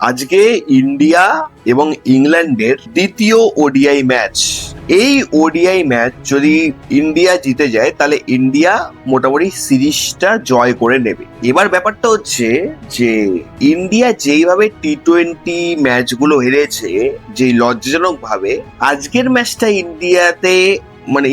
আজকে ইন্ডিয়া এবং ইংল্যান্ডের দ্বিতীয় ওডিআই ম্যাচ। এই ওডিআই ম্যাচ যদি ইন্ডিয়া জিতে যায় তাহলে ইন্ডিয়া মোটামুটি সিরিজটা জয় করে নেবে। এবার ব্যাপারটা হচ্ছে যে ইন্ডিয়া যেইভাবে টি-20 ম্যাচগুলো হেরেছে, যেই লজ্জাজনক ভাবে, আজকের ম্যাচটা ইন্ডিয়াতে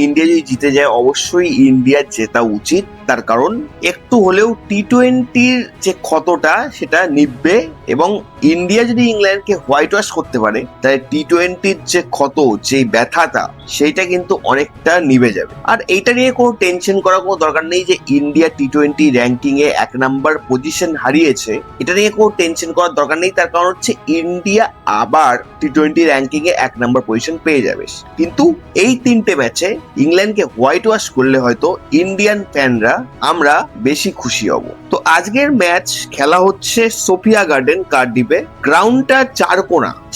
ইন্ডিয়া যদি জিতে যায় অবশ্যই ইন্ডিয়ার জেতা উচিত। তার কারণ একটু হলেও টি-20-র যে ক্ষতটা সেটা নিববে, এবং ইন্ডিয়া যদি ইংল্যান্ডকে হোয়াইট ওয়াশ করতে পারে তাহলে টি-20-র যে ক্ষত, যে ব্যথাটা, সেইটা কিন্তু অনেকটা নিভে যাবে। আর এইটা নিয়ে কোনো টেনশন করার কোনো দরকার নেই যে ইন্ডিয়া টি-20 র্যাঙ্কিং এ 1 নাম্বার পজিশন হারিয়েছে, এটা নিয়ে কোনো টেনশন করার দরকার নেই। তার কারণ হচ্ছে ইন্ডিয়া আবার টি-20 র্যাঙ্কিং এ 1 নাম্বার পজিশন পেয়ে যাবে। কিন্তু এই 3টে ম্যাচে ইংল্যান্ডকে হোয়াইট ওয়াশ করলে হয়তো ইন্ডিয়ান ফ্যানরা আমরা বেশি খুশি হব। তো আজকের ম্যাচ খেলা হচ্ছে সোফিয়া গার্ডেন, কার্ডিফে। গ্রাউন্ডটা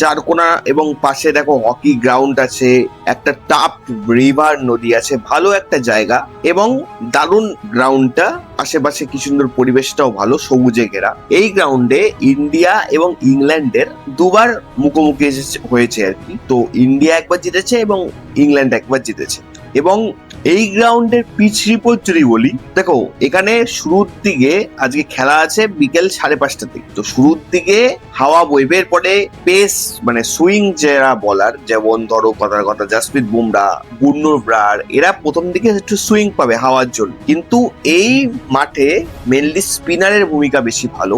চারকোনা এবং পাশে দেখো হকি গ্রাউন্ড আছে, একটা টাপ রিভার নদী আছে, ভালো একটা জায়গা এবং দারুণ গ্রাউন্ডটা। আশেপাশে কি সুন্দর পরিবেশটাও ভালো, সবুজে ঘেরা। এই গ্রাউন্ডে ইন্ডিয়া এবং ইংল্যান্ডের দুবার মুখোমুখি হয়েছে আর কি। তো ইন্ডিয়া একবার জিতেছে এবং ইংল্যান্ড একবার জিতেছে। এবং এই গ্রাউন্ডের পিচ রিপোর্ট যদি বলি, দেখো এখানে শুরুর দিকে আজকে খেলা আছে বিকেল 5:30 থেকে। তো শুরুর দিকে হাওয়া বইবে, এরপরে পেস সুইং যারা বলার, যেমন ধরো কথার কথা জাসপ্রীত বুমরা, গুরনুর ব্রার, এরা প্রথম দিকে একটু সুইং পাবে হাওয়ার জন্য। কিন্তু এই মাঠে মেনলি স্পিনারের ভূমিকা বেশি ভালো।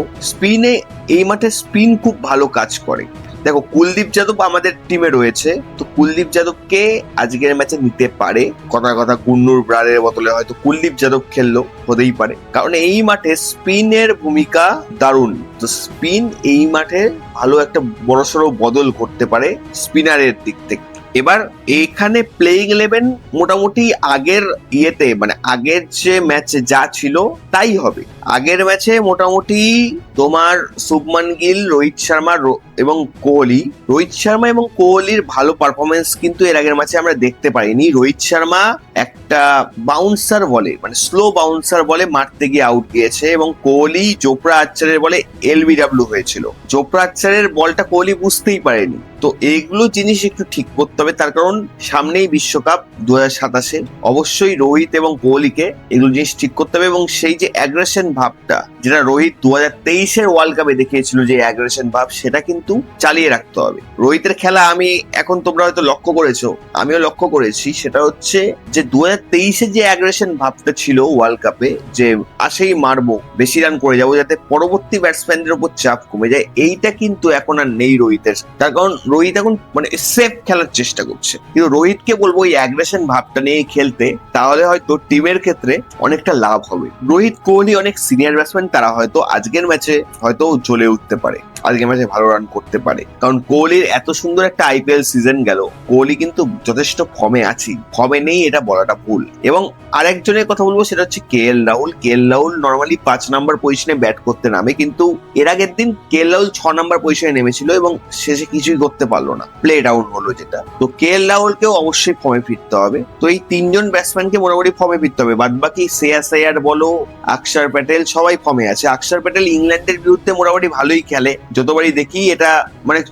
এই মাঠে স্পিন খুব ভালো কাজ করে। দেখো কুলদীপ যাদব আমাদের টিমে রয়েছে, তো কুলদীপ যাদবকে আজকের ম্যাচে নিতে পারে। কথার কথা গুরনুর ব্রারের বদলে হয়তো কুলদীপ যাদব খেললো, হতেই পারে, কারণ এই মাঠে স্পিনের ভূমিকা দারুণ। তো স্পিন এই মাঠে ভালো একটা বড়সড় বদল করতে পারে স্পিনারের দিক থেকে। এবার এখানে প্লেইং 11 মোটামুটি আগের আগের যে ম্যাচে যা ছিল তাই হবে। আগের ম্যাচে মোটামুটি তোমার শুভমান গিল, রোহিত শর্মা এবং কোহলি। রোহিত শর্মা এবং কোহলির ভালো পারফরমেন্স কিন্তু এর আগের ম্যাচে আমরা দেখতে পাইনি। রোহিত শর্মা একটা বাউন্সার বলে, স্লো বাউন্সার বলে মারতে গিয়ে আউট গিয়েছে, এবং কোহলি জোফরা আর্চারের বলে এলবিডব্লিউ হয়েছিল। জোফরা আর্চারের বলটা কোহলি বুঝতেই পারেনি। তো এইগুলো জিনিস একটু ঠিক করতে হবে, তার কারণ সামনেই বিশ্বকাপ 2027-এ। অবশ্যই রোহিত এবং কোহলিকে এগুলো জিনিস ঠিক করতে হবে, এবং সেই যে অ্যাগ্রেশন ভাবটা যেটা রোহিত 2023-এর ওয়ার্ল্ড কাপে দেখিয়েছিল, যে অ্যাগ্রেশন ভাব, সেটা কিন্তু চালিয়ে রাখতে হবে। রোহিতের খেলা তোমরা হয়তো লক্ষ্য করেছো, আমিও লক্ষ্য করেছি, সেটা হচ্ছে যে 2023-এ যে অ্যাগ্রেশন ভাবটা ছিল ওয়ার্ল্ড কাপে, যে আসেই মারবো, বেশি রান করে যাবো যাতে পরবর্তী ব্যাটসম্যানদের উপর চাপ কমে যায়, এইটা কিন্তু এখন আর নেই রোহিতের। তার কারণ রোহিত এখন সেফ খেলার চেষ্টা করছে। কিন্তু রোহিতকে বলবো এই অ্যাগ্রেশন ভাবটা নিয়ে খেলতে, তাহলে হয়তো টিমের ক্ষেত্রে অনেকটা লাভ হবে। রোহিত, কোহলি অনেক সিনিয়র ব্যাটসম্যান, তারা হয়তো আজকের ম্যাচে হয়তো জ্বলে উঠতে পারে, আজকের ম্যাচে ভালো রান করতে পারে। কারণ কোহলির এত সুন্দর একটা আইপিএল সিজন গেল, কোহলি কিন্তু যথেষ্ট ফর্মে আছে, ফর্মে নেই এটা বলাটা ভুল। এবং আরেকজনের কথা বলবো, সেটা হচ্ছে KL Rahul. KL Rahul normally 5 number পজিশনে ব্যাট করতে নামে, কিন্তু এর আগের দিন কেএল রাহুল 6 নাম্বার পজিশনে নেমেছিল এবং শেষে কিছুই করতে পারলো না, প্লে ডাউন হলো যেটা। তো কেএল রাহুলকেও অবশ্যই ফর্মে ফিরতে হবে। তো এই 3জন ব্যাটসম্যানকে মোটামুটি ফর্মে ফিরতে হবে। বাদ বাকি শ্রেয়াস আইয়ার বলো, অক্ষর প্যাটেল, সবাই ফর্মে আছে। অক্ষর প্যাটেল ইংল্যান্ডের বিরুদ্ধে মোটামুটি ভালোই খেলে, যতবারই দেখি। এটা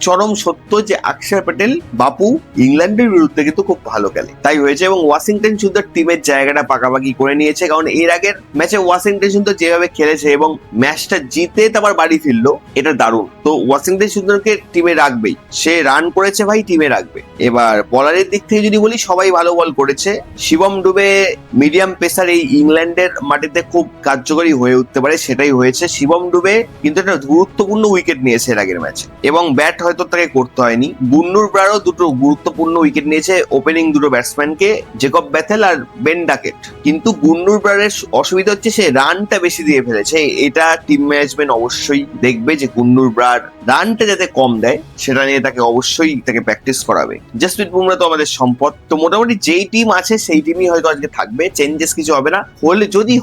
চরম সত্য যে অক্ষর প্যাটেল বাপু ইংল্যান্ডের বিরুদ্ধে কিন্তু খুব ভালো খেলে, তাই হয়েছে। এবং ওয়াশিংটন সুন্দর টিমের জায়গাটা পাকাপাকি করে নিয়েছে, কারণ এর আগের ম্যাচে ওয়াশিংটন সুন্দর যেভাবে খেলেছে এবং ম্যাচটা জিতে তারপর বাড়ি ফিরলো, এটা দারুণ। তো ওয়াশিংটন সুন্দরকে টিমে রাখবেই, সে রান করেছে ভাই, টিমে রাখবে। এবার বলারের দিক থেকে যদি বলি, সবাই ভালো বল করেছে। শিবম ডুবে মিডিয়াম পেসার এই ইংল্যান্ডের মাটিতে খুব কার্যকরী হয়ে উঠতে পারে, সেটাই হয়েছে। শিবম ডুবে কিন্তু একটা গুরুত্বপূর্ণ উইকেট নিয়েছে এর আগের ম্যাচে, এবং ব্যাট হয়তো তাকে করতে হয়নি। গুরনুর ব্রারও 2টো গুরুত্বপূর্ণ উইকেট নিয়েছে, ওপেনিং 2টো ব্যাটসম্যানকে, জেকব বেথেল আর বেন ডাকেট। কিন্তু গুরনুর ব্রারের অসুবিধা হচ্ছে সে রানটা বেশি দিয়ে ফেলেছে। এটা টিম ম্যানেজমেন্ট অবশ্যই দেখবে যে গুরনুর ব্রার রানটা যাতে কম দেয়, সেটা নিয়ে তাকে অবশ্যই প্র্যাকটিস করাবে। জাসপ্রীত বুমরা তো আমাদের সম্পদ। তো মোটামুটি যেই টিম আছে সেই টিমই হয়তো আজকে থাকবে, চেঞ্জেস কিছু হবে না। হলে যদি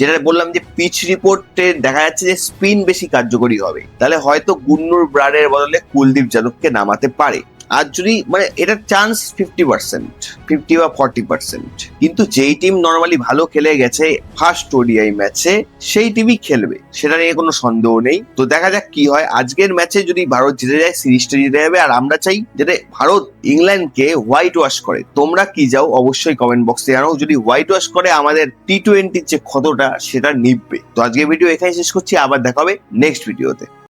যেটা বললাম যে পিচ রিপোর্টে দেখা যাচ্ছে যে স্পিন বেশি কার্যকরী হবে, তাহলে হয়তো গুরনুর ব্রারের বদলে কুলদীপ যাদবকে নামাতে পারে। আর যদি মানে এটার চান্স 50%, 50 বা 40%, কিন্তু যেই টিম নর্মালি ভালো খেলে গেছে ফার্স্ট ওডিআই ম্যাচে সেই টিমই খেলবে, সেটা নিয়ে কোনো সন্দেহ নেই। তো দেখা যাক কি হয়। আজকের ম্যাচে যদি ভারত জিতে যায় সিরিজটা জিতে যাবে, আর আমরা চাই যাতে ভারত ইংল্যান্ডকে হোয়াইট ওয়াশ করে। তোমরা কি যাও অবশ্যই কমেন্ট বক্সে জানাও। যদি হোয়াইট ওয়াশ করে আমাদের টি20 যে ক্ষতটা সেটা নিববে। তো আজকের ভিডিও এখানে শেষ করছি, আবার দেখা হবে নেক্সট ভিডিওতে।